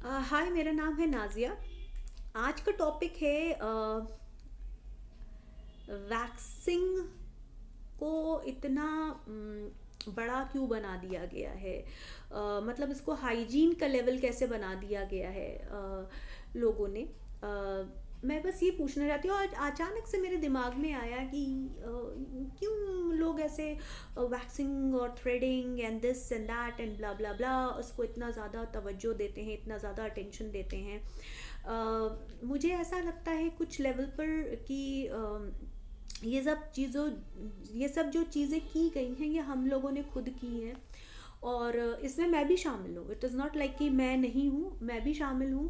हाय, मेरा नाम है नाज़िया। आज का टॉपिक है वैक्सिंग को इतना बड़ा क्यों बना दिया गया है। मतलब इसको हाइजीन का लेवल कैसे बना दिया गया है लोगों ने। मैं बस ये पूछना चाहती हूँ, आज अचानक से मेरे दिमाग में आया कि क्यों लोग ऐसे वैक्सिंग और threading and this and that and blah blah blah उसको इतना ज़्यादा तवज्जो देते हैं, इतना ज़्यादा अटेंशन देते हैं। मुझे ऐसा लगता है कुछ लेवल पर कि ये सब चीज़ों ये सब जो चीज़ें की गई हैं ये हम लोगों ने खुद की हैं। और इसमें मैं भी शामिल हूँ। इट इज़ नॉट लाइक कि मैं नहीं हूँ, मैं भी शामिल हूँ।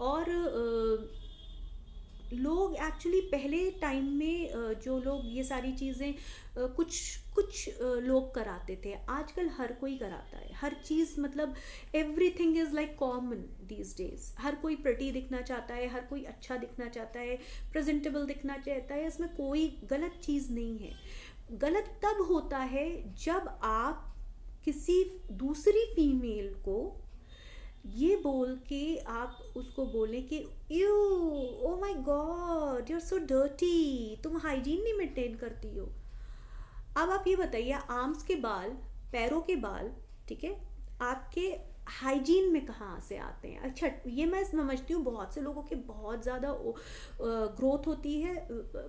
और लोग एक्चुअली पहले टाइम में जो लोग ये सारी चीज़ें कुछ कुछ लोग कराते थे, आजकल हर कोई कराता है हर चीज़। मतलब everything is like common these days. हर कोई प्रिटी दिखना चाहता है, हर कोई अच्छा दिखना चाहता है, प्रेजेंटेबल दिखना चाहता है। इसमें कोई गलत चीज़ नहीं है। गलत तब होता है जब आप किसी दूसरी फीमेल को ये बोल के आप उसको बोलें कि you, oh my god, you are so dirty, तुम हाइजीन नहीं मेंटेन करती हो। अब आप ये बताइए, आर्म्स के बाल, पैरों के बाल, ठीक है, आपके हाइजीन में कहाँ से आते हैं? अच्छा, ये मैं समझती हूँ बहुत से लोगों के बहुत ज़्यादा ग्रोथ होती है।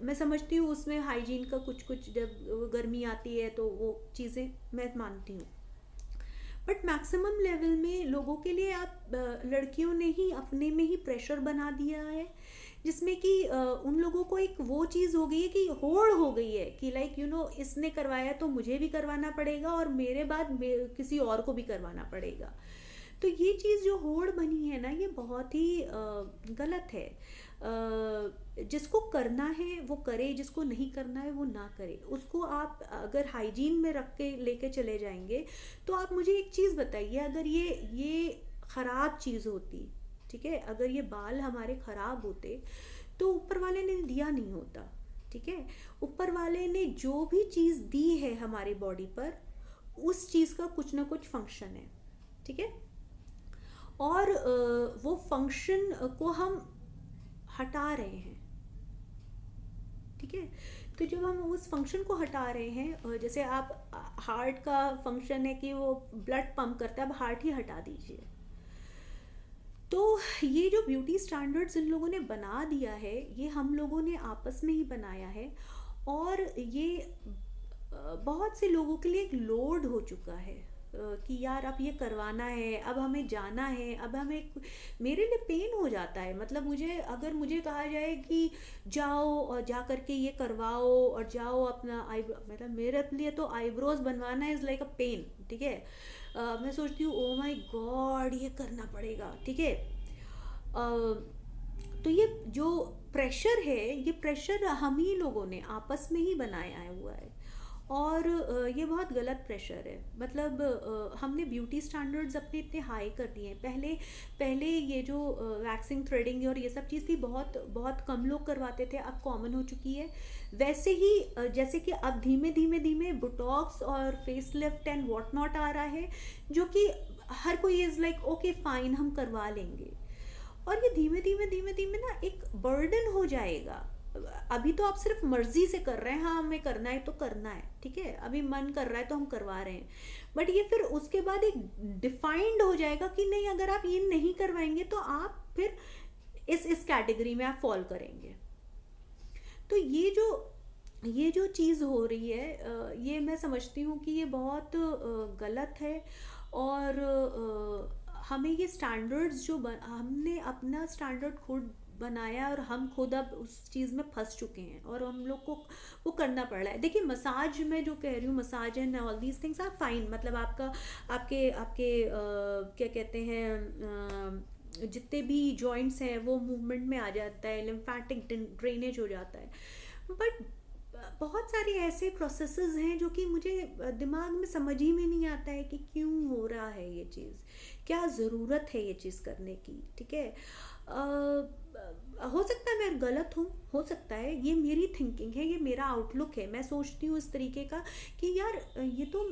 मैं समझती हूँ उसमें हाइजीन का कुछ कुछ, जब गर्मी आती है तो वो चीज़ें मैं मानती हूँ। बट मैक्सिमम लेवल में लोगों के लिए आप लड़कियों ने ही अपने में ही प्रेशर बना दिया है, जिसमें कि उन लोगों को एक वो चीज़ हो गई है कि होड़ हो गई है कि लाइक इसने करवाया तो मुझे भी करवाना पड़ेगा और मेरे बाद किसी और को भी करवाना पड़ेगा। तो ये चीज़ जो होड़ बनी है ना, ये बहुत ही गलत है। जिसको करना है वो करे, जिसको नहीं करना है वो ना करे। उसको आप अगर हाइजीन में रख के लेके चले जाएंगे तो आप मुझे एक चीज़ बताइए, अगर ये ख़राब चीज़ होती, ठीक है, अगर ये बाल हमारे ख़राब होते तो ऊपर वाले ने दिया नहीं होता। ठीक है, ऊपर वाले ने जो भी चीज़ दी है हमारी बॉडी पर, उस चीज़ का कुछ ना कुछ फंक्शन है। ठीक है, और वो फंक्शन को हम हटा रहे हैं। ठीक है, तो जब हम उस फंक्शन को हटा रहे हैं, जैसे आप हार्ट का फंक्शन है कि वो ब्लड पंप करता है, अब हार्ट ही हटा दीजिए। तो ये जो ब्यूटी स्टैंडर्ड्स इन लोगों ने बना दिया है, ये हम लोगों ने आपस में ही बनाया है। और ये बहुत से लोगों के लिए एक लोड हो चुका है कि यार अब ये करवाना है, अब हमें जाना है, अब हमें, मेरे लिए पेन हो जाता है। मतलब अगर मुझे कहा जाए कि जाओ और जा करके ये करवाओ और जाओ अपना आईब्रो, मतलब मेरे लिए तो आईब्रोज बनवाना इज़ लाइक अ पेन। ठीक है, मैं सोचती हूँ ओ माय गॉड ये करना पड़ेगा। ठीक है, तो ये जो प्रेशर है, ये प्रेशर हम ही लोगों ने आपस में ही बनाया है हुआ है। और ये बहुत गलत प्रेशर है। मतलब हमने ब्यूटी स्टैंडर्ड्स अपने इतने हाई कर दिए हैं। पहले पहले ये जो वैक्सिंग, थ्रेडिंग और ये सब चीज़ थी, बहुत बहुत कम लोग करवाते थे, अब कॉमन हो चुकी है। वैसे ही जैसे कि अब धीमे धीमे धीमे बुटॉक्स और face lift and what not आ रहा है, जो कि हर कोई इज़ लाइक ओके फाइन हम करवा लेंगे। और ये धीमे धीमे धीमे धीमे ना एक बर्डन हो जाएगा। अभी तो आप सिर्फ मर्जी से कर रहे हैं, हाँ हमें करना है तो करना है, ठीक है, अभी मन कर रहा है तो हम करवा रहे हैं। बट ये फिर उसके बाद एक डिफाइंड हो जाएगा कि नहीं, अगर आप ये नहीं करवाएंगे तो आप फिर इस कैटेगरी में आप फॉल करेंगे। तो ये जो चीज़ हो रही है, ये मैं समझती हूँ कि ये बहुत गलत है। और हमें ये स्टैंडर्ड्स हमने अपना स्टैंडर्ड खुद बनाया और हम खुद अब उस चीज़ में फंस चुके हैं और हम लोग को वो करना पड़ रहा है। देखिए, मसाज में जो कह रही हूँ, massage and all these things are fine. मतलब आपका आपके आपके क्या कहते हैं, जितने भी जॉइंट्स हैं वो मूवमेंट में आ जाता है, लिम्फेटिक ड्रेनेज हो जाता है। बट बहुत सारे ऐसे प्रोसेसेस हैं जो कि मुझे दिमाग में समझ ही में नहीं आता है कि क्यों हो रहा है ये चीज़, क्या ज़रूरत है ये चीज़ करने की। ठीक है, हो सकता है मैं गलत हूँ, हो सकता है, ये मेरी थिंकिंग है, ये मेरा आउटलुक है। मैं सोचती हूँ इस तरीके का कि यार ये तो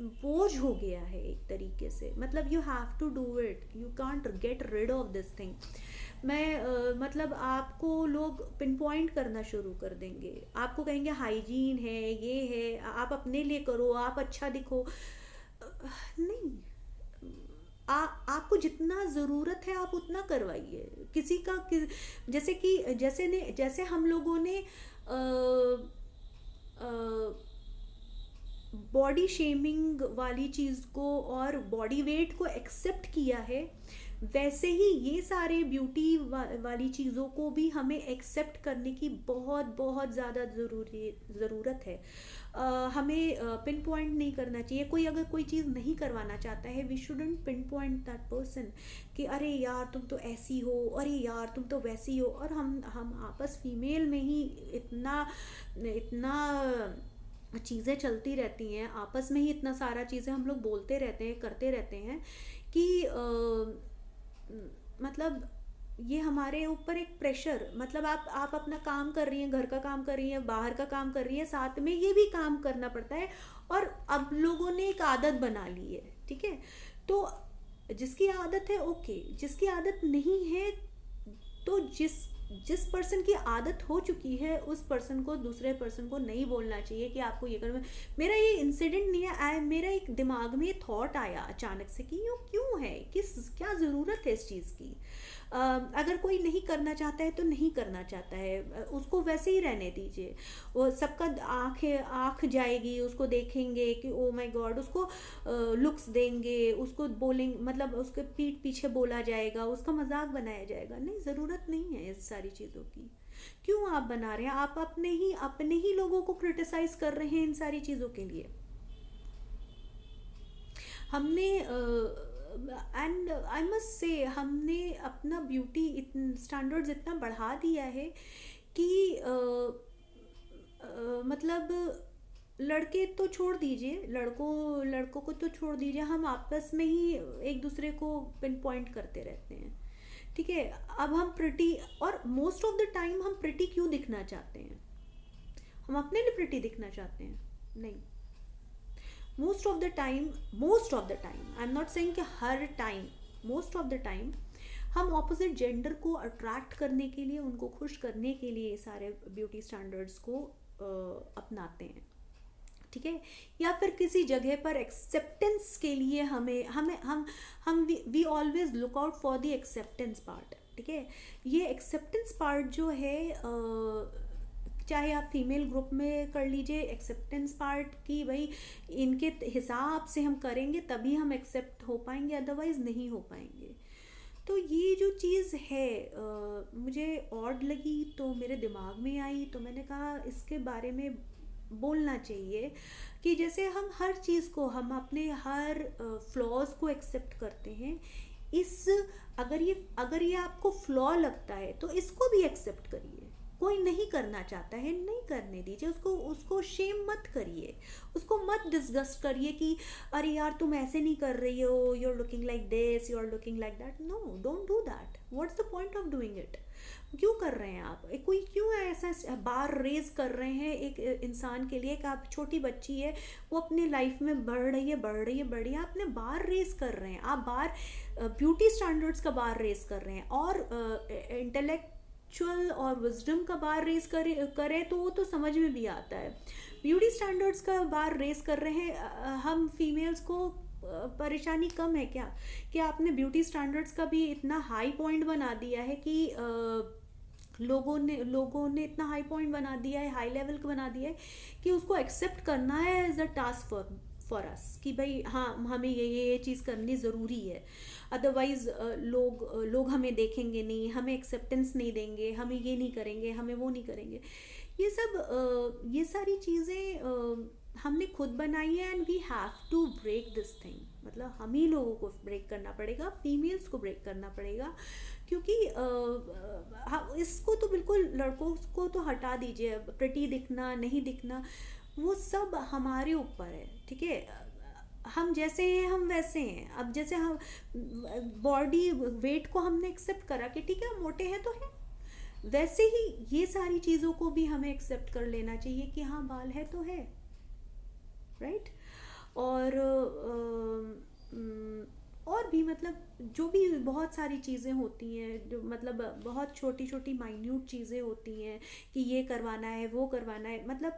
बोझ हो गया है एक तरीके से, मतलब you have to do it, you can't get rid of this thing. मैं मतलब आपको लोग पिन पॉइंट करना शुरू कर देंगे, आपको कहेंगे हाइजीन है, ये है, आप अपने लिए करो, आप अच्छा दिखो। नहीं, आपको जितना ज़रूरत है आप उतना करवाइए। किसी का जैसे कि जैसे हम लोगों ने बॉडी शेमिंग वाली चीज़ को और बॉडी वेट को एक्सेप्ट किया है, वैसे ही ये सारे ब्यूटी वाली चीज़ों को भी हमें एक्सेप्ट करने की बहुत बहुत ज़्यादा ज़रूरत है। हमें पिन पॉइंट नहीं करना चाहिए। कोई अगर कोई चीज़ नहीं करवाना चाहता है, we shouldn't pin point that person कि अरे यार तुम तो ऐसी हो, अरे यार तुम तो वैसी हो। और हम आपस फीमेल में ही इतना इतना चीज़ें चलती रहती हैं, आपस में ही इतना सारा चीज़ें हम लोग बोलते रहते हैं, करते रहते हैं कि मतलब ये हमारे ऊपर एक प्रेशर, मतलब आप अपना काम कर रही हैं, घर का काम कर रही हैं, बाहर का काम कर रही हैं, साथ में ये भी काम करना पड़ता है। और अब लोगों ने एक आदत बना ली है, ठीक है। तो जिसकी आदत है ओके, जिसकी आदत नहीं है, तो जिस पर्सन की आदत हो चुकी है उस पर्सन को, दूसरे पर्सन को नहीं बोलना चाहिए कि आपको ये करना। मेरा ये इंसिडेंट नहीं है, मेरा एक दिमाग में ये थॉट आया अचानक से कि ये क्यों है, क्या ज़रूरत है इस चीज़ की। अगर कोई नहीं करना चाहता है तो नहीं करना चाहता है, उसको वैसे ही रहने दीजिए। वो सबका आँख जाएगी, उसको देखेंगे कि ओ माय गॉड, उसको लुक्स देंगे, उसको बोलेंगे, मतलब उसके पीठ पीछे बोला जाएगा, उसका मजाक बनाया जाएगा। नहीं, ज़रूरत नहीं है इस सारी चीज़ों की। क्यों आप बना रहे हैं? आप अपने ही लोगों को क्रिटिसाइज कर रहे हैं इन सारी चीज़ों के लिए। हमने एंड आई मस्ट से हमने अपना ब्यूटी स्टैंडर्ड्स इतना बढ़ा दिया है कि मतलब लड़के तो छोड़ दीजिए, लड़कों को तो छोड़ दीजिए, हम आपस में ही एक दूसरे को पिन पॉइंट करते रहते हैं, ठीक है। अब हम प्रिटी, और मोस्ट ऑफ द टाइम हम प्रिटी क्यों दिखना चाहते हैं? हम अपने लिए प्रिटी दिखना चाहते हैं? नहीं, most of the time, I am not saying कि हर time, most of the time हम ऑपोजिट जेंडर को अट्रैक्ट करने के लिए, उनको खुश करने के लिए ये सारे ब्यूटी स्टैंडर्ड्स को अपनाते हैं, ठीक है। या फिर किसी जगह पर एक्सेप्टेंस के लिए हमें हमें हम we always look out for the acceptance part, ठीक है। ये एक्सेप्टेंस पार्ट जो है, चाहे आप फीमेल ग्रुप में कर लीजिए, एक्सेप्टेंस पार्ट की भाई इनके हिसाब से हम करेंगे तभी हम एक्सेप्ट हो पाएंगे, अदरवाइज नहीं हो पाएंगे। तो ये जो चीज़ है मुझे ऑड लगी, तो मेरे दिमाग में आई, तो मैंने कहा इसके बारे में बोलना चाहिए कि जैसे हम हर चीज़ को, हम अपने हर फ्लॉज को एक्सेप्ट करते हैं, अगर ये आपको फ्लॉ लगता है तो इसको भी एक्सेप्ट करिए। कोई नहीं करना चाहता है, नहीं करने दीजिए उसको शेम मत करिए, उसको मत डिस्गस्ट करिए कि अरे यार तुम ऐसे नहीं कर रही हो, you are looking like this, you are looking like that. No, don't do that. What's the point of doing it? क्यों कर रहे हैं आप? कोई क्यों ऐसा बार रेज कर रहे हैं एक इंसान के लिए कि आप, छोटी बच्ची है, वो अपने लाइफ में बढ़ रही है, आप अपने बार रेज कर रहे हैं, आप बार ब्यूटी स्टैंडर्ड्स का बार रेज कर रहे हैं, और इंटेलेक्चुअल और विजडम का बार रेज करें तो वो तो समझ में भी आता है। ब्यूटी स्टैंडर्ड्स का बार रेज कर रहे हैं, हम फीमेल्स को परेशानी कम है क्या कि आपने ब्यूटी स्टैंडर्ड्स का भी इतना हाई पॉइंट बना दिया है कि लोगों ने इतना हाई पॉइंट बना दिया है, हाई लेवल का बना दिया है कि उसको एक्सेप्ट करना है as a task for us कि भाई हाँ, हमें ये चीज़ करनी ज़रूरी है, अदरवाइज लोग हमें देखेंगे नहीं, हमें एक्सेप्टेंस नहीं देंगे, हमें ये नहीं करेंगे, हमें वो नहीं करेंगे। ये सारी चीज़ें हमने खुद बनाई है, and we have to break this thing. मतलब हम ही लोगों को ब्रेक करना पड़ेगा, फीमेल्स को ब्रेक करना पड़ेगा, क्योंकि इसको तो बिल्कुल, लड़कों को तो हटा दीजिए, प्रिटी दिखना नहीं दिखना वो सब हमारे ऊपर है, ठीक है। हम जैसे हैं हम वैसे हैं। अब जैसे हम बॉडी वेट को हमने एक्सेप्ट करा कि ठीक है हम मोटे हैं तो हैं, वैसे ही ये सारी चीज़ों को भी हमें एक्सेप्ट कर लेना चाहिए कि हाँ बाल है तो है, राइट। और और भी मतलब जो भी बहुत सारी चीज़ें होती हैं, जो मतलब बहुत छोटी छोटी माइन्यूट चीज़ें होती हैं कि ये करवाना है वो करवाना है, मतलब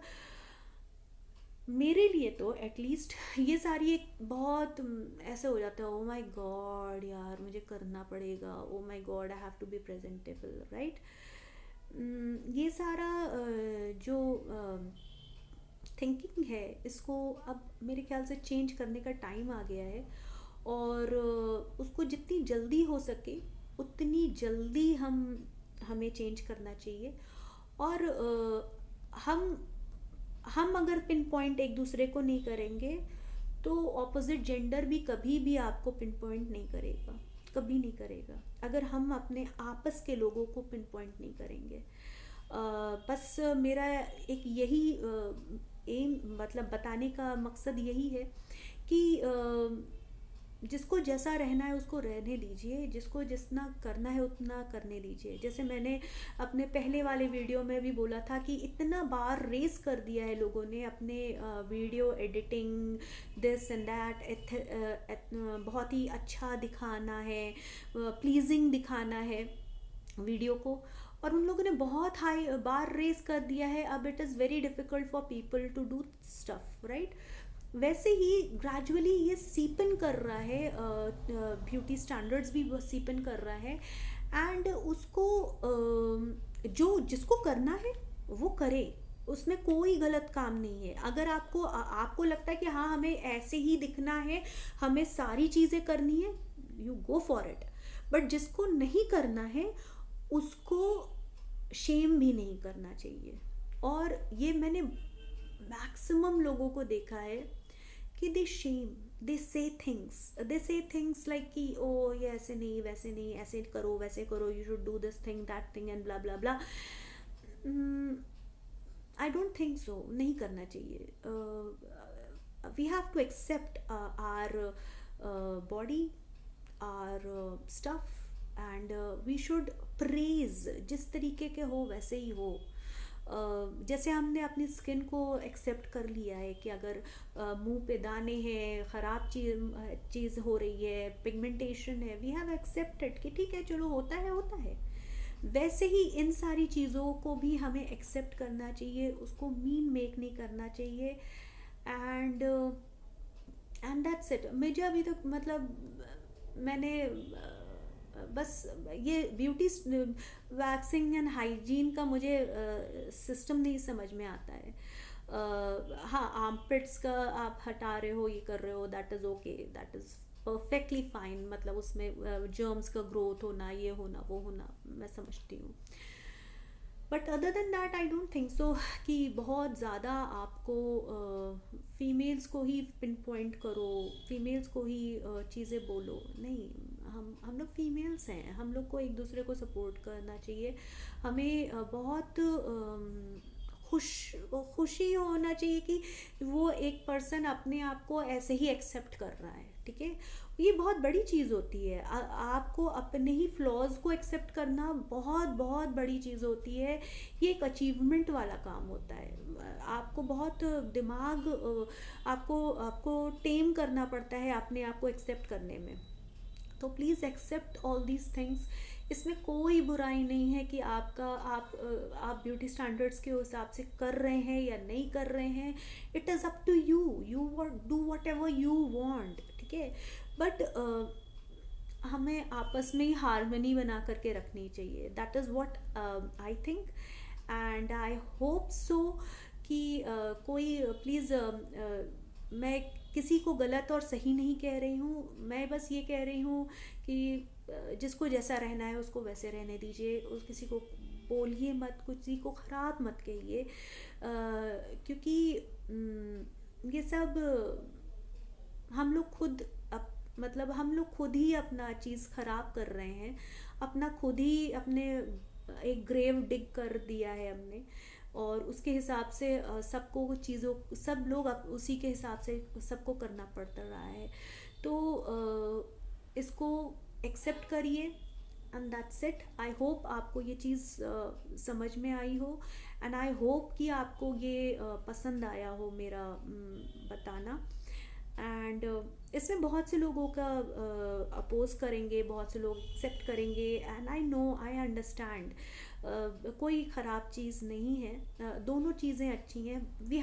मेरे लिए तो एटलीस्ट ये सारी एक बहुत ऐसे हो जाता है, ओ माय गॉड यार मुझे करना पड़ेगा, oh my god I have to be presentable, right. ये सारा जो थिंकिंग है, इसको अब मेरे ख्याल से चेंज करने का टाइम आ गया है। और उसको जितनी जल्दी हो सके उतनी जल्दी हमें चेंज करना चाहिए। और हम अगर पिन पॉइंट एक दूसरे को नहीं करेंगे तो ऑपोजिट जेंडर भी कभी भी आपको पिन पॉइंट नहीं करेगा, कभी नहीं करेगा, अगर हम अपने आपस के लोगों को पिन पॉइंट नहीं करेंगे। बस मेरा एक यही एम, मतलब बताने का मकसद यही है कि जिसको जैसा रहना है उसको रहने दीजिए, जिसको जितना करना है उतना करने दीजिए। जैसे मैंने अपने पहले वाले वीडियो में भी बोला था कि इतना बार रेस कर दिया है लोगों ने अपने video editing, this and that, बहुत ही अच्छा दिखाना है, प्लीजिंग दिखाना है वीडियो को, और उन लोगों ने बहुत हाई बार रेस कर दिया है। अब it is very difficult for people to do stuff, right. वैसे ही ग्रेजुअली ये सीपन कर रहा है, ब्यूटी स्टैंडर्ड्स भी वो सीपन कर रहा है। एंड उसको जो जिसको करना है वो करे, उसमें कोई गलत काम नहीं है। अगर आपको लगता है कि हाँ हमें ऐसे ही दिखना है, हमें सारी चीज़ें करनी है, you go for it. But जिसको नहीं करना है उसको शेम भी नहीं करना चाहिए। और ये मैंने मैक्सिमम लोगों को देखा है कि दे से थिंग्स लाइक कि ओ ये ऐसे नहीं वैसे नहीं, ऐसे करो वैसे करो, you should do this thing that thing and blah blah blah. I don't think so, नहीं करना चाहिए। We have to accept our body, our stuff, and we should praise, जिस तरीके के हो वैसे ही हो। जैसे हमने अपनी स्किन को एक्सेप्ट कर लिया है कि अगर मुंह पे दाने हैं, ख़राब चीज़ हो रही है, पिगमेंटेशन है, वी हैव एक्सेप्टेड कि ठीक है चलो होता है होता है। वैसे ही इन सारी चीज़ों को भी हमें एक्सेप्ट करना चाहिए, उसको मीन मेक नहीं करना चाहिए। And and that's it. मुझे अभी तक मतलब मैंने बस ये ब्यूटी वैक्सिंग एंड हाइजीन का मुझे सिस्टम नहीं समझ में आता है। हाँ आर्मपिट्स का आप हटा रहे हो, ये कर रहे हो, that is okay, that is perfectly fine, मतलब उसमें जर्म्स का ग्रोथ होना, ये होना वो होना, मैं समझती हूँ। But other than that I don't think सो कि बहुत ज़्यादा आपको फीमेल्स को ही पिन पॉइंट करो, फीमेल्स को ही चीज़ें बोलो, नहीं। हम लोग फीमेल्स हैं, हम लोग को एक दूसरे को सपोर्ट करना चाहिए। हमें बहुत खुशी होना चाहिए कि वो एक पर्सन अपने आप को ऐसे ही एक्सेप्ट कर रहा है, ठीक है। ये बहुत बड़ी चीज़ होती है। आपको अपने ही फ्लॉज को एक्सेप्ट करना बहुत बहुत बड़ी चीज़ होती है। ये एक अचीवमेंट वाला काम होता है। आपको बहुत दिमाग आपको आपको टेम करना पड़ता है अपने आप को एक्सेप्ट करने में। तो please accept all these things. इसमें कोई बुराई नहीं है कि आप ब्यूटी स्टैंडर्ड्स के हिसाब से कर रहे हैं या नहीं कर रहे हैं। It is up to you, you do whatever you want, ठीक है। बट हमें आपस में ही हारमोनी बना करके रखनी चाहिए, that is what I think. And I hope so कि कोई प्लीज़ मैं किसी को गलत और सही नहीं कह रही हूँ, मैं बस ये कह रही हूँ कि जिसको जैसा रहना है उसको वैसे रहने दीजिए। उस किसी को बोलिए मत, किसी को ख़राब मत कहिए, क्योंकि ये सब हम लोग खुद मतलब हम लोग खुद ही अपना चीज़ ख़राब कर रहे हैं, अपना खुद ही अपने एक ग्रेव डिग कर दिया है हमने। और उसके हिसाब से सबको चीज़ों, सब लोग उसी के हिसाब से सबको करना पड़ता रहा है। तो इसको एक्सेप्ट करिए and that's it. I hope आपको ये चीज़ समझ में आई हो, एंड आई होप कि आपको ये पसंद आया हो मेरा बताना। एंड इसमें बहुत से लोगों का अपोज करेंगे, बहुत से लोग एक्सेप्ट करेंगे, and I know, I understand. कोई ख़राब चीज़ नहीं है, दोनों चीज़ें अच्छी हैं। We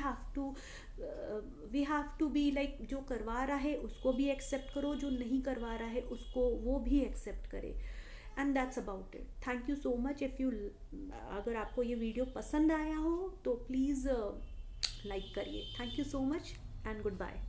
have to be like, जो करवा रहा है उसको भी एक्सेप्ट करो, जो नहीं करवा रहा है उसको वो भी एक्सेप्ट करे, and that's about it. Thank you so much. अगर आपको ये वीडियो पसंद आया हो तो प्लीज़ लाइक करिए। Thank you so much and good bye.